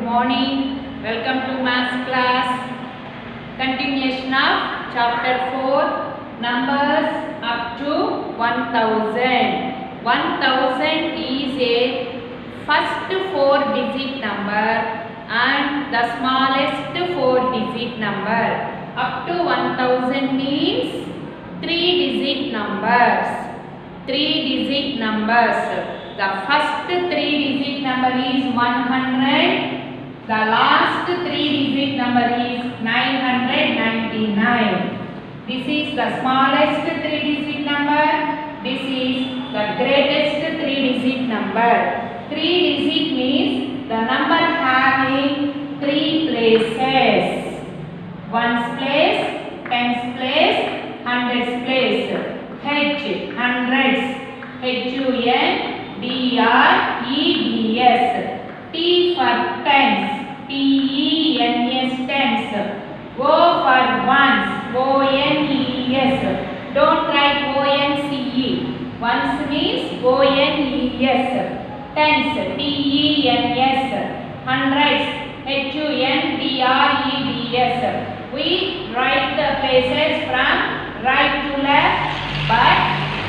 morning. Welcome to maths class. Continuation of chapter 4, numbers up to 1000. 1000 is a first 4-digit number and the smallest 4-digit number. Up to 1000 means 3-digit numbers. 3-digit numbers. The first 3-digit number is 100. The last 3-digit number is 999. This is the smallest 3-digit number. This is the greatest 3-digit number. 3-digit means the number having 3 places. Ones place, tens place, hundreds place. H, hundreds. H-U-N-D-R-E-D-S. T for tens. T-E-N-S, tens. O for ones. O-N-E-S. Don't write O-N-C-E. Ones means O-N-E-S. Tens. T-E-N-S. Hundreds. H-U-N-D-R-E-D-S. We write the places from right to left, but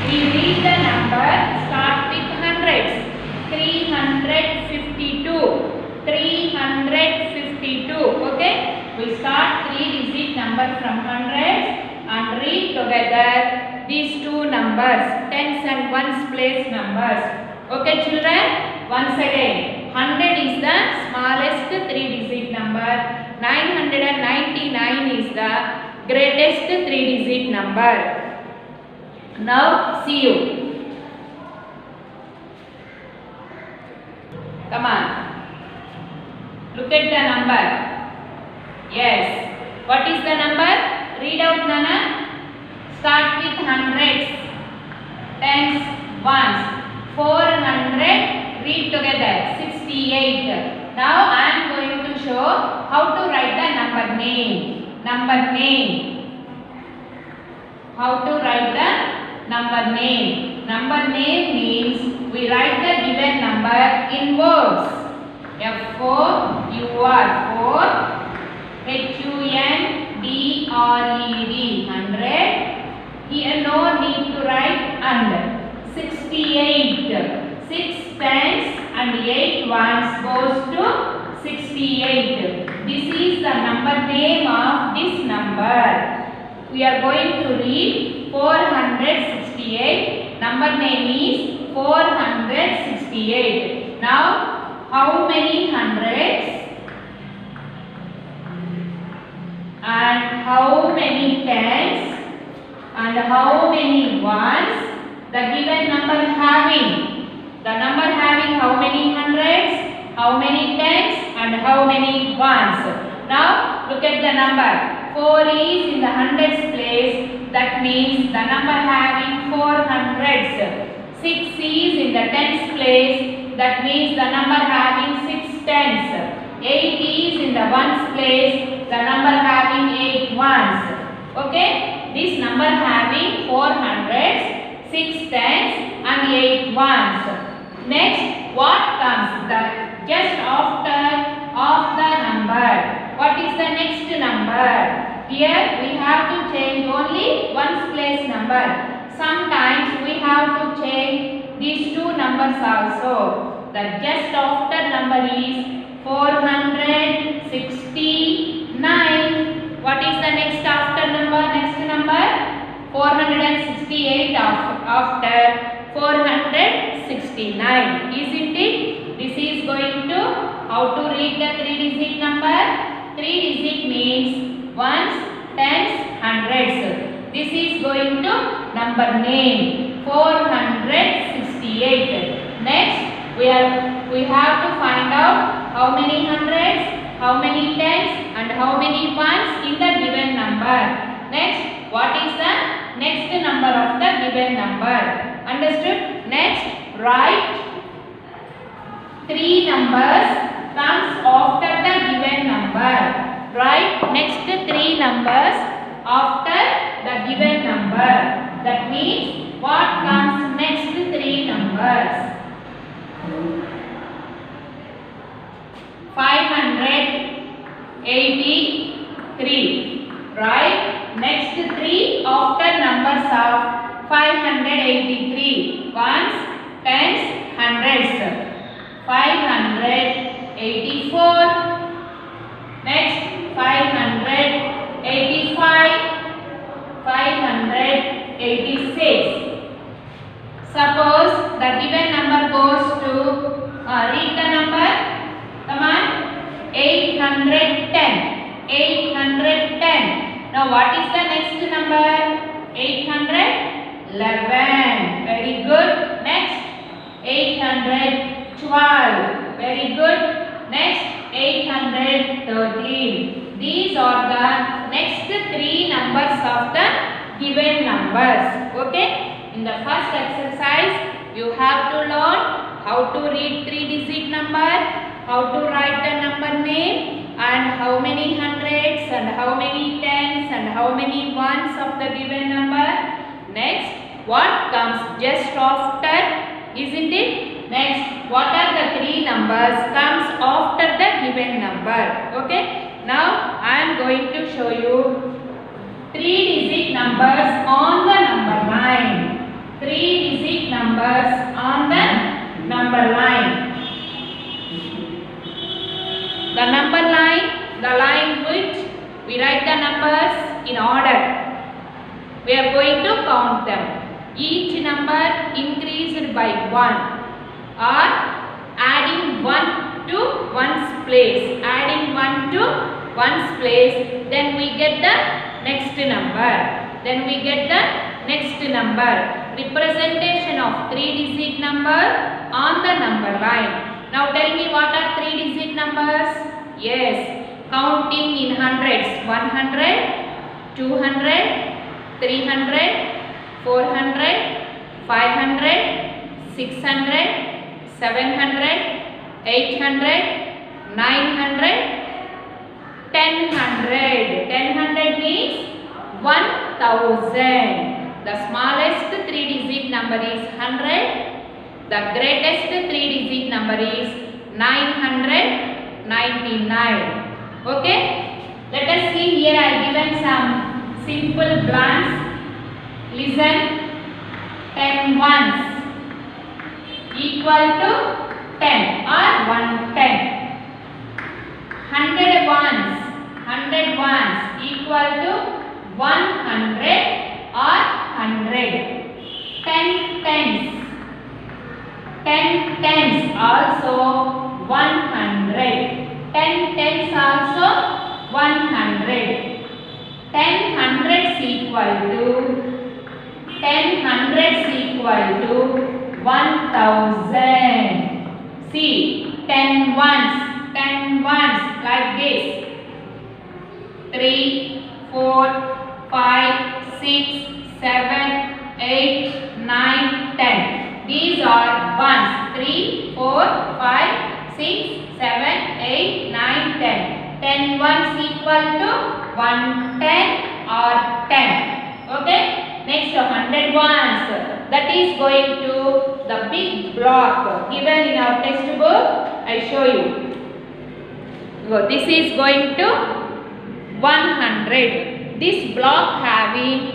we read the number start with hundreds. 352. 352. Okay? We start 3-digit number from hundreds and read together these two numbers, tens and ones place numbers. Okay, children? Once again, 100 is the smallest 3-digit number. 999 is the greatest 3-digit number. Now, see you. Come on. Look at the number. Yes. What is the number? Read out, Nana. Start with hundreds. Tens, ones. 400. Read together. 68. Now, I am going to show how to write the number name. Number name. How to write the number name. Number name means we write the given number in words. F-O-U-R, 4. H-U-N-D-R-E-D, 100. Here no need to write and. 68. 6 tens and 8 ones goes to 68. This is the number name of this number. We are going to read 468. Number name is 468. Now, how many hundreds and how many tens and how many ones the given number having? The number having how many hundreds, how many tens and how many ones? Now, look at the number. 4 is in the hundreds place. That means the number having 4 hundreds. 6 is in the tens place. That means the number having 6 tens. 8 is in the ones place. The number having 8 ones. Okay? This number having 4 hundreds, 6 tens and 8 ones. Next, what comes? The just after of the number. What is the next number? Here we have to change only ones place number. Sometimes we have to change these two numbers also. The just after number is 469. What is the next after number? Next number 468 after 469. Isn't it? This is going to how to read the 3-digit number. 3-digit means ones, tens, hundreds. This is going to number name 468. Next, we have to find out how many hundreds, how many tens, and how many ones in the given number. Next, what is the next number of the given number? Understood? Next, write 3 numbers comes after the given number. Write next 3 numbers after the given number. That means what comes next 3 numbers? 500. 83. Right? Next 3 after numbers of 583. Ones, tens, hundreds. 584. Next 585. 586. Suppose the given number goes to read the number. Come on. 810. 810. Now what is the next number? 811. Very good. Next 812. Very good. Next 813. These are the next 3 numbers of the given numbers. Okay. In the first exercise, you have to learn how to read 3-digit number, how to write the number name, and how many hundreds and how many tens and how many ones of the given number. Next, what comes just after, isn't it? Next, what are the 3 numbers comes after the given number. Okay. Now, I am going to show you 3-digit numbers on the number line. 3-digit numbers on the number line. The number line, the line which we write the numbers in order. We are going to count them. Each number increased by 1 or adding 1 to one's place. Adding 1 to one's place, then we get the next number. Then we get the next number. Representation of 3-digit number on the number line. Now tell me, what are 3-digit numbers? Yes, counting in hundreds. 100, 200, 300, 400, 500, 600, 700, 800, 900, 1000. 1000 means 1000. The smallest 3-digit number is 100. The greatest 3-digit number is 999. Okay? Let us see here. I given some simple blanks. Listen. 10 ones equal to 10 or 110. 100 ones. 100 ones equal to 100 or 100. 10 tens. 10 tens also 100. 10 tens also 100. 10 hundreds equal to 1000. See, 10 ones like this. 3, 4, 5, 6, 7, 8, 9, 10. These are ones. 3, 4, 5, 6, 7, 8, 9, 10. 10 ones equal to 110 or 10. Okay. Next 100 ones. That is going to the big block given in our textbook. I show you. So this is going to 100. This block having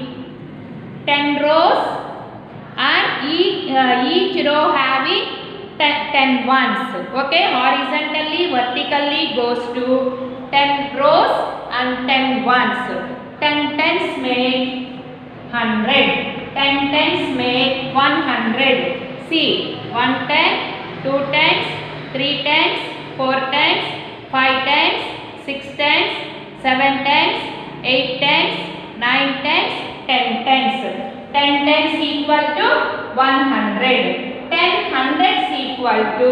10 rows and each row having 10 ones. Okay, horizontally, vertically goes to 10 rows and 10 ones. 10 tens make 100. 10 tens make 100. See, 1 ten, 2 tens, 3 tens, 4 tens, 5 tens, 6 tens, 7 tens, 8 tens, 9 tens, 10 tens. 10 tens equal to 100. 10 hundreds equal to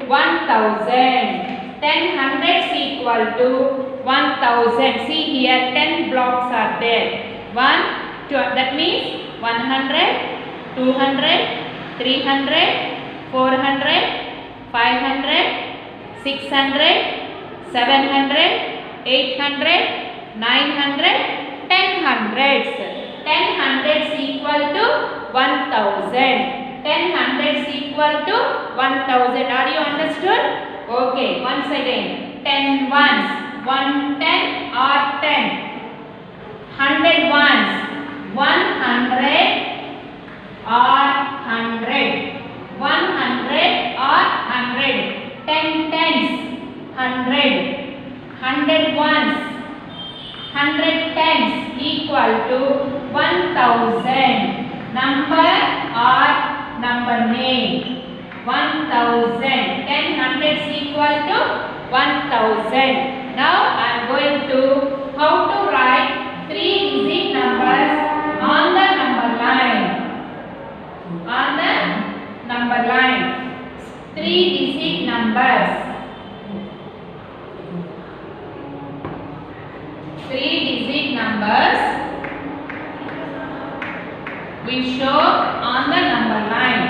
1000. 10 hundreds equal to 1000. See here, 10 blocks are there. 1, 2, that means 100, 200, 300, 400, 500, 600, 700, 800, 900, 10 hundreds. 10 hundreds equal to 1000. 10 hundreds equal to 1000. Are you understood? Okay, once again. 10 ones. 110 or 10. 100 ones. 100 or 100. 100 or 100. 10 tens. 100. 100 ones. 100 tens equal to 1000. Number or number name. 1000. 10 hundreds equal to 1000. Now I am going to how to write 3-digit numbers on the number line. On the number line. 3-digit numbers. 3-digit numbers we show on the number line.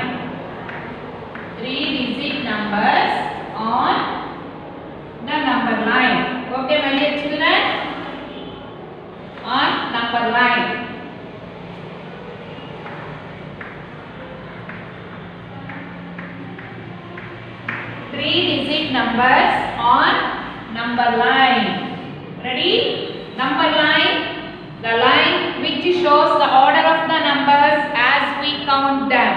3-digit numbers on the number line. Okay, my dear children? On number line. Three-digit numbers on number line. Ready? Number line, the line which shows the order of the numbers as we count them.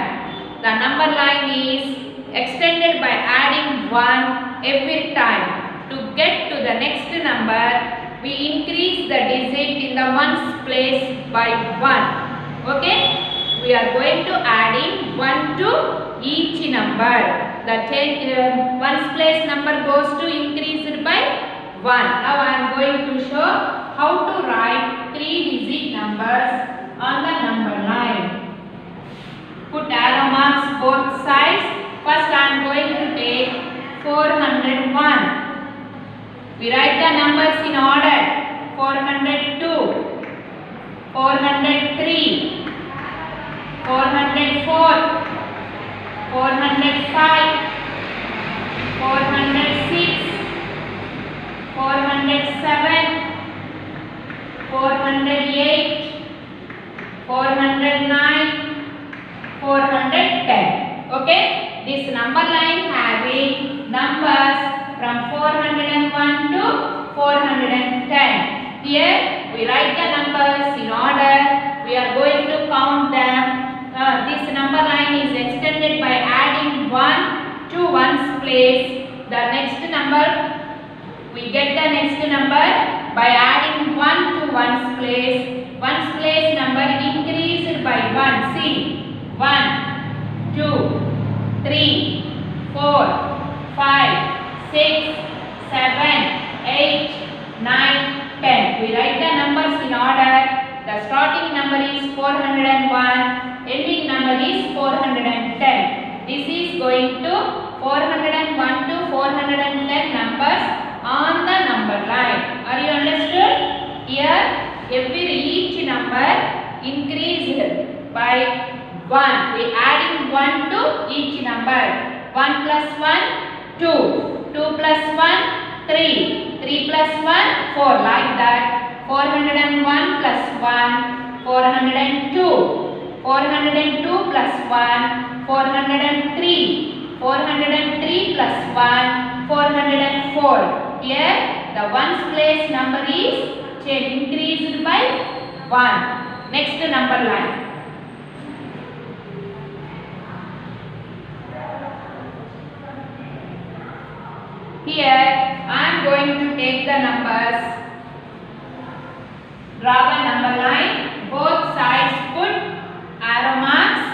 The number line is extended by adding 1 every time. To get to the next number, we increase the digit in the ones place by 1. Okay? We are going to adding 1 to each number. The ones place number goes to increased by 1. Now I am going to show how to write 3-digit numbers on the number line. Put arrow marks both sides. First I am going to take 401. We write the numbers in order. 402, 403, 404, 405, 406, 407, 408, 409, 410. Okay? This number line having numbers from 401 to 410. Here we write the numbers in order. We are going to count them. This number line is extended by adding 1 to ones place. The next number, we get the next number by adding 1 to ones place. Ones place number increased by 1. See, 1, 2, 3, 4, 5, 6, 7, 8, 9, 10. We write the numbers in order. The starting number is 401. Ending number is 410. This is going to 401 to 410 numbers on the number line. Are you understood? Here each number increased by 1. We adding 1 to each number. 1 plus 1, 2. 2 plus 1, 3. 3 plus 1, 4. Like that. 401 plus 1, 402. 402 plus 1, 403. 403 plus 1, 404. Here the ones place number is increased by 1. Next number line. Here I am going to take the numbers. Draw a number line. Both sides put arrow marks.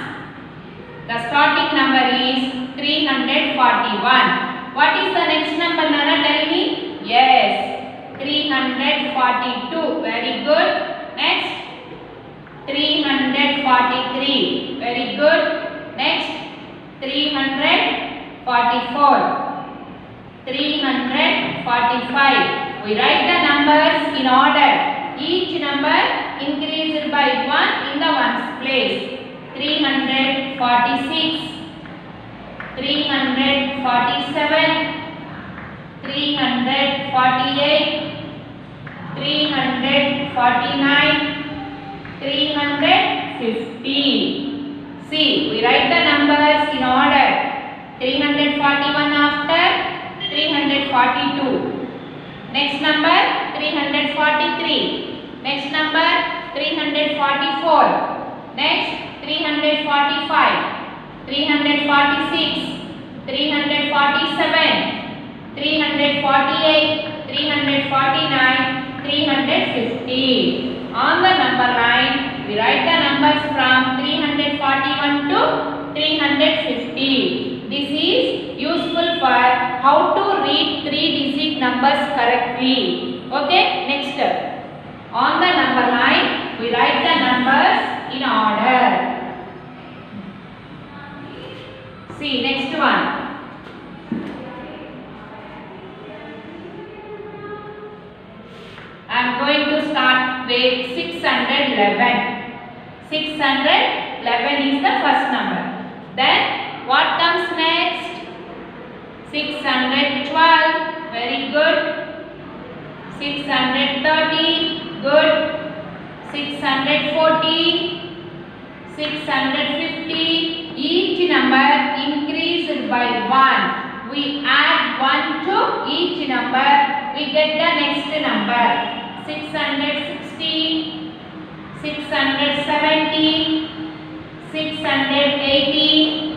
The starting number is 341. What is the next number, Nana? Tell me. Yes, 342. Very good. Next, 343. Very good. Next, 344. 345. We write the numbers in order. Each number increased by 1 in the ones place. 346, 347, 348, 349, 350. See, we write the numbers in order. 341 after 342. Next number 343. Next number 344. Next 345. 346. 347. 348. 349. 350. On the number line, we write the numbers from 341 to 350. This is useful for how to read 3-digit numbers correctly. Okay, next. On the number line, we write the numbers in order. See, next one. I am going to start with 611. 611 is the first number. Then what comes next? 612. Very good. 613. Good. 614. 650. Each number increased by 1. We add 1 to each number. We get the next number. 660, 670, 680,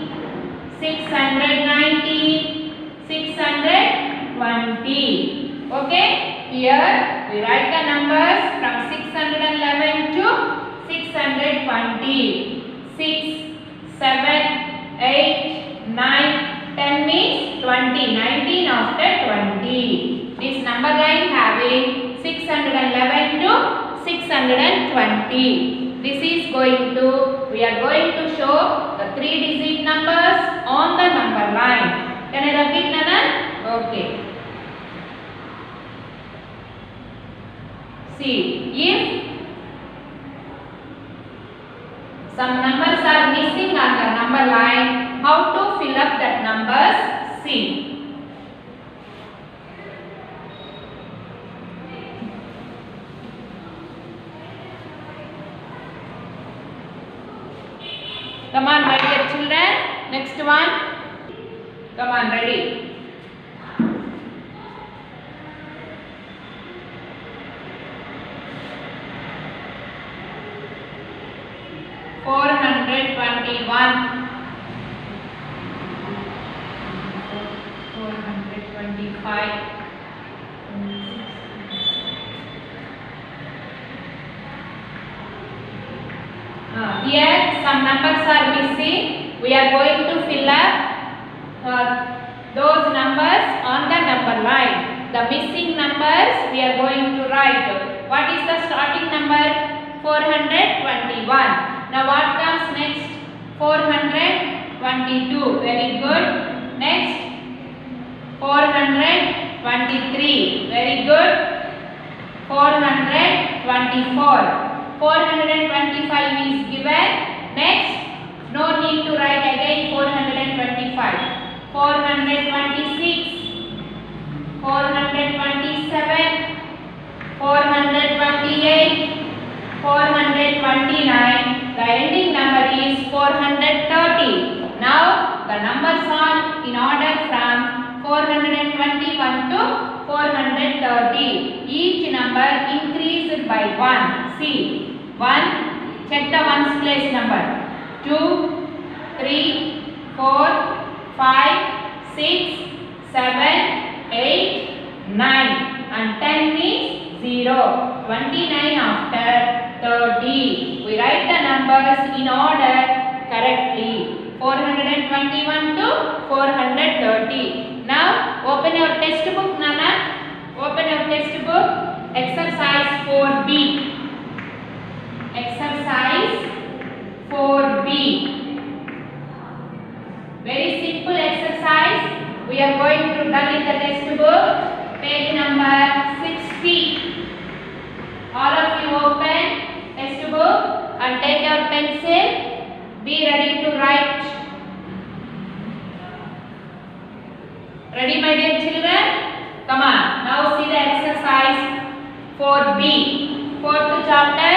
690, 620. Okay, here we write the numbers from 611 to 620. 6, 7, 8, 9, 10 means 20. 19 after 20. This number line having 611 to 620. This is going to, we are going to show the 3-digit numbers on the number line. Can I repeat, Nana? Okay. See, if some numbers are missing on the number line, how to fill up that numbers? See. Come on, my dear children. Next one. Come on, ready. Four 425. Here some numbers are missing. We are going to fill up those numbers on the number line. The missing numbers we are going to write. What is the starting number? 421. Now what comes next? 422. Very good. Next 423. Very good. 424. 425 is given. Next, no need to write again 425. 426. 427. 428. 429. The ending number is 430. Now, the numbers are in order from 421 to 430. Each number increased by 1. See, 1, check the ones place number. 2, 3, 4, 5, 6, 7, 8, 9. And 10 means 0. 29 after 30. We write the numbers in order correctly. 421 to 430. Now, open your textbook, Nana. Open your textbook. Exercise 4B. Exercise 4B. Very simple exercise. We are going to done in the textbook. Page number 60. All of you open textbook and take your pencil. Be ready to write. Ready, my dear children? Come on. Now see the exercise 4B. Fourth chapter,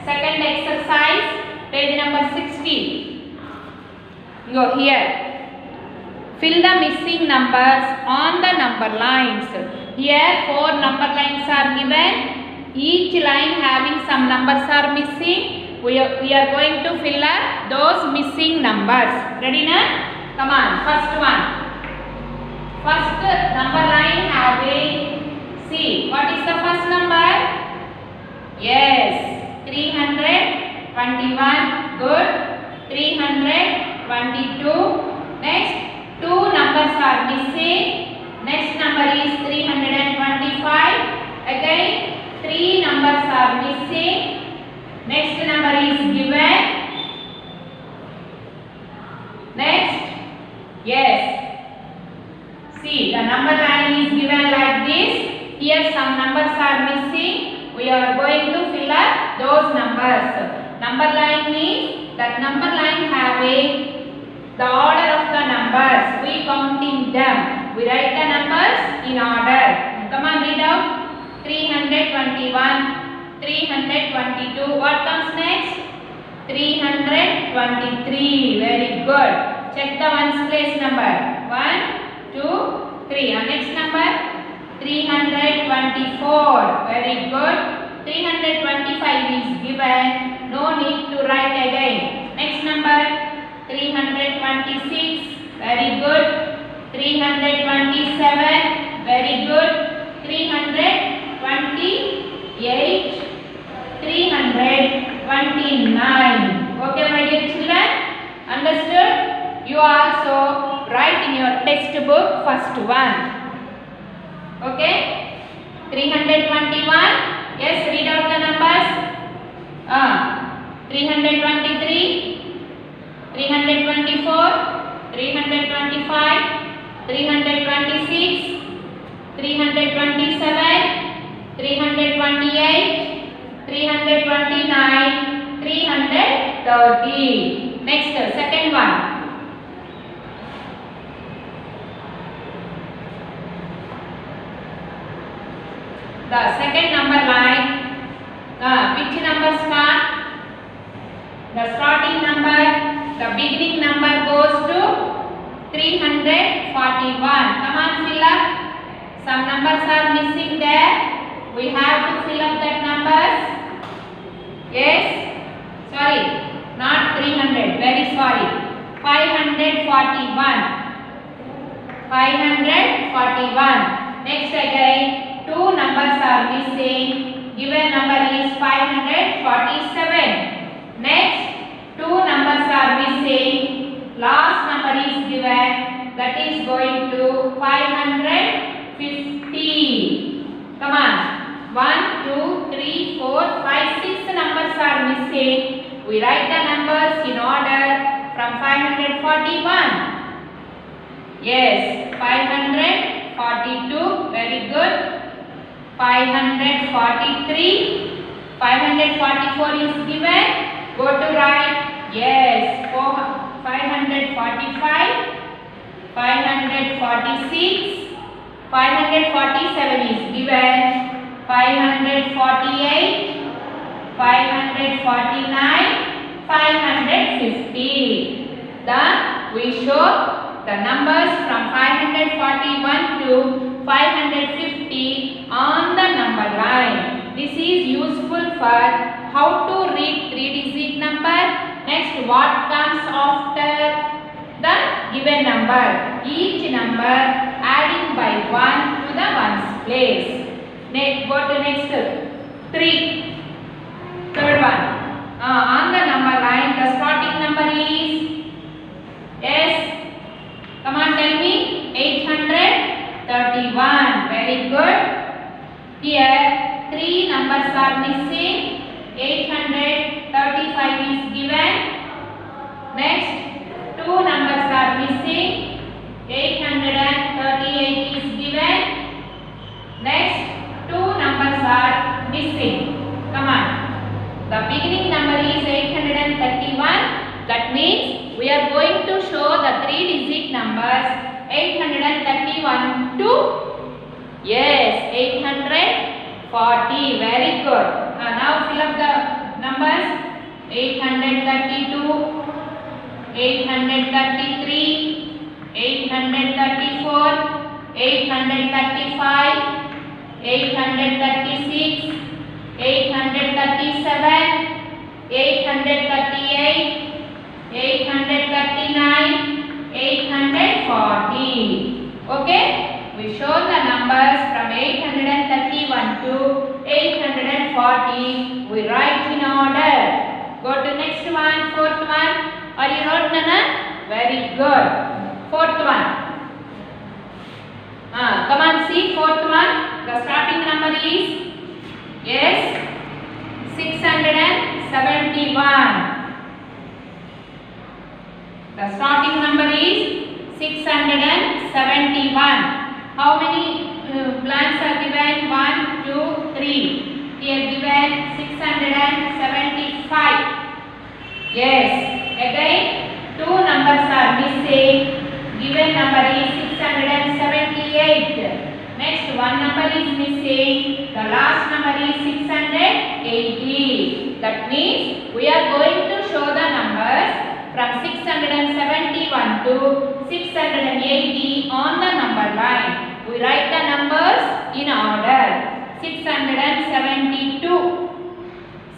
second exercise, page number 60. Go here. Fill the missing numbers on the number lines. Here 4 number lines are given. Each line having some numbers are missing. We are going to fill up those missing numbers. Ready now? Come on, first one. First number line having, see, what is the first number? Yes, 321. Good. 322. Next, 2 numbers are missing. Next number is 325. Again, 3 numbers are missing. Next number is given. Next, yes. See, the number line is given like this. Here some numbers are missing. We are going to fill up those numbers. Number line means that number line having the order of the numbers. We counting them. We write the numbers in order. Come on, read out. 321, 322. What comes next? 323. Very good. Check the ones place number. 1, 2, 3. Our next number 324. Very good. 325 is given. No need to write again. Next number 326. Very good. 327. Very good. 328. 329. Okay, my dear children? Understood? You also write in your textbook first one. Okay? 321. Yes, read out the numbers. 323, 324, 325, 326, 327, 328, 329, 330. Next, second one. The second number line, which number start? The starting number, the beginning number goes to 341. Come on, fill up. Some numbers are missing there. We have to fill up that numbers. Yes? Sorry, not 300. Very sorry. 541. 541. Next again. 2 numbers are missing. Given number is 547. Next, 2 numbers are missing. Last number is given. That is going to 550. Come on. 1, 2, 3, 4, 5, 6 numbers are missing. We write the numbers in order from 541. Yes, 542. Very good. 543, 544 is given. Go to right. Yes, 545, 546, 547 is given. 548, 549, 550. Then we show the numbers from 541 to 550 on the number line. This is useful for how to read 3-digit number. Next, what comes after the given number? Each number adding by 1 to the ones place. Next, go to next 3. Third one. On the number line, the starting number is, yes, come on, tell me. 831. Very good. Here 3 numbers are missing. 835 is given. Next, 2 numbers are missing. 838 is given. Next, 2 numbers are missing. Come on. The beginning number is 831. That means we are going to show the 3-digit numbers 831 to, yes, 840. Very good. Now fill up the numbers. 832, 833, 834, 835, 836, 837, 838, 839, 840. Okay? We show the numbers from 831 to 840. We write in order. Go to next one, fourth one. Are you wrote, Nana? Very good. Fourth one. Come on, see fourth one. The starting number is, yes, 671. The starting number is 671. How many plants are given? 1, 2, 3. Here given 675. Yes. Again, two numbers are missing. Given number is 678. Next, one number is missing. The last number is 680. That means we are going to show the numbers from 671 to 680 on the number line. We write the numbers in order. 672,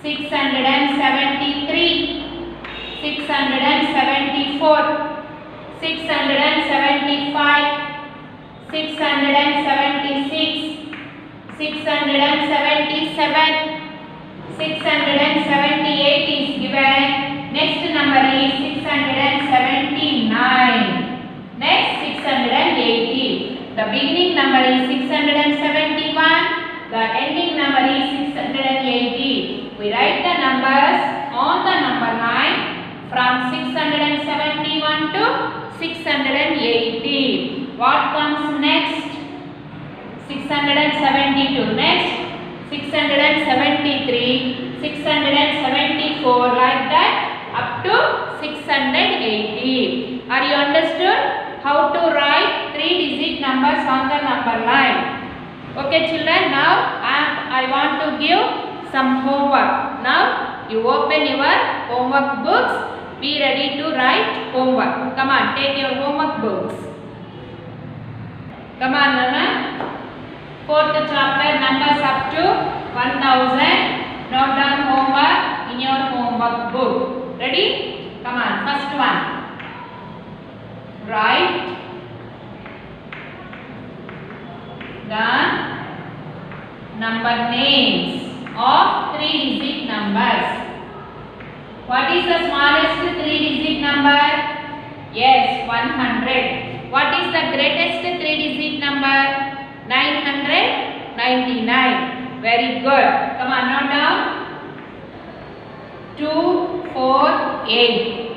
673, 674, 675, 676, 677, 678 is given. Next number is 679. Next 680. The beginning number is 671. The ending number is 680. We write the numbers on the number line from 671 to 680. What comes next? 672. Next 673, 674, like that up to 680. Are you understood how to write 3-digit numbers on the number line? Okay children, now I want to give some homework. Now you open your homework books. Be ready to write homework. Come on, take your homework books. Come on, Nana. Fourth chapter, numbers up to 1000. Note down homework in your homework book. Ready? Come on, first one. Write the number names of 3-digit numbers. What is the smallest 3-digit number? Yes, 100. What is the greatest 3-digit number? 999. Very good. Come on, note down. 248.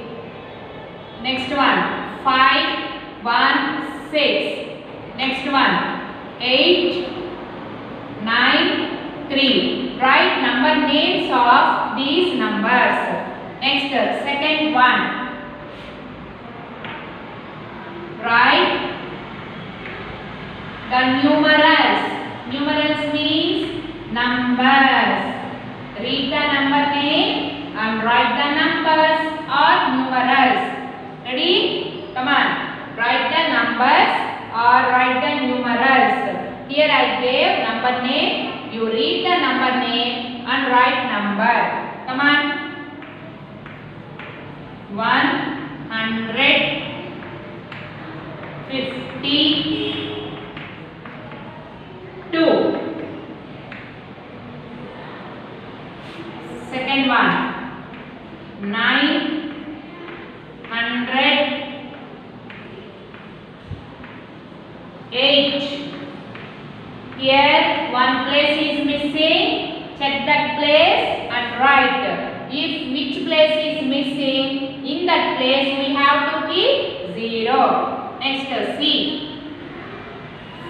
Next one. 516. Next one. 893. Write number names of these numbers. Next, second one. Write the numerals. Numerals means numbers. Read the number name and write the numbers or numerals. Ready? Come on. Write the numbers or write the numerals. Here I gave number name. You read the number name and write number. Come on. 152. Second one. 908. Here one place is missing. Check that place and write. If which place is missing, in that place we have to keep 0. Next, C.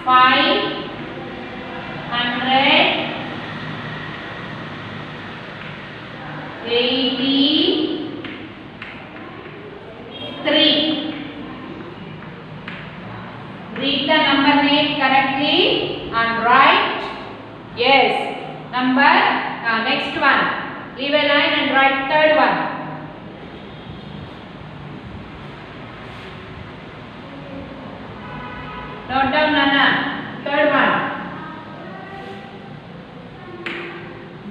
583. Read the number name correctly and write. Yes, number. Next one. Leave a line and write third one. Note down, Nana. Third one.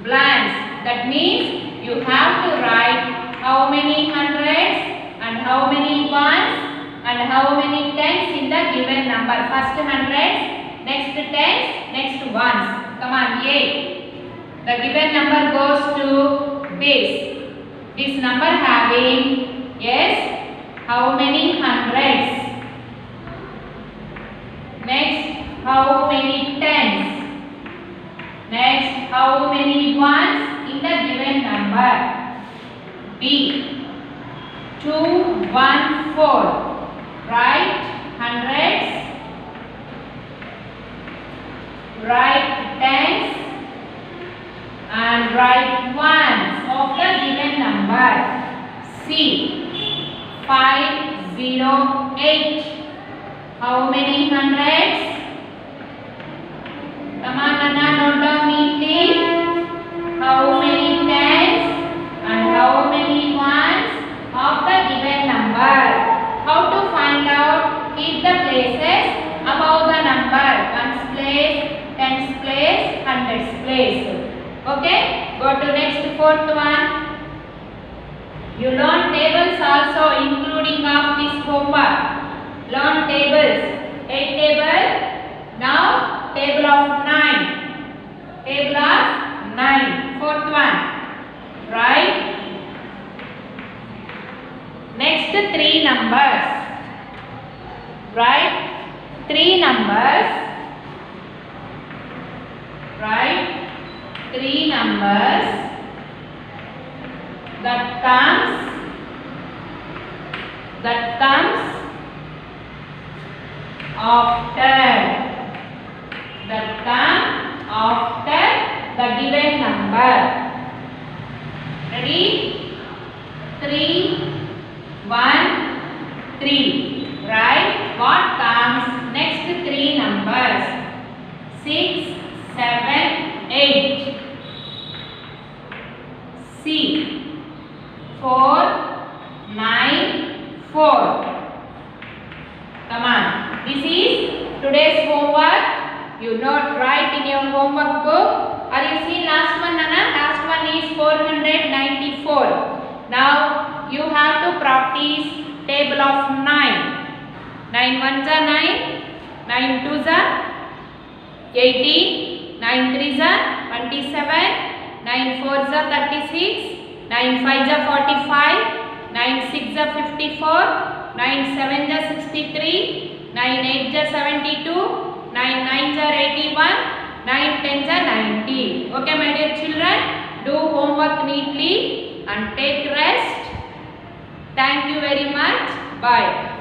Blanks. That means you have to write how many hundreds and how many ones and how many tens in the given number. First hundreds, next tens, next ones. Come on, 8. The given number goes to this. This number having, yes, how many hundreds? Next, how many tens? Next, how many ones in the given number? B. 2, 1, 4. Write hundreds. Write tens. And write ones of the given number. C. 508. How many hundreds? Come on, Nana, note down neatly. How many tens and how many ones of the given number? How to find out? Keep the places above the number. Ones place, tens place, hundreds place. Okay? Go to next fourth one. You learn tables also including of this homework. Learn tables. 8 table. Now table of 9. Table of 9. Fourth one. Right? Next 3 numbers. Right? 3 numbers. Right? 3 numbers that comes after the given number. Ready? 3, 1, 3. Right? What comes next 3 numbers? 6, 7, 8. C. 4, 9, 4. Come on. This is today's homework. You not write in your homework book. Are you seeing last one, Nana? Last one is 494. Now you have to practice table of 9. 9 ones are 9. 9 twos are 18. 9 threes are 27. 9 fours are 36. 9 fives are 45. 9 sixes are 54. 9 sevens are 63. 9 eights are 72. 9 nines are 81. 9 tens are 90. Okay, my dear children, do homework neatly and take rest. Thank you very much. Bye.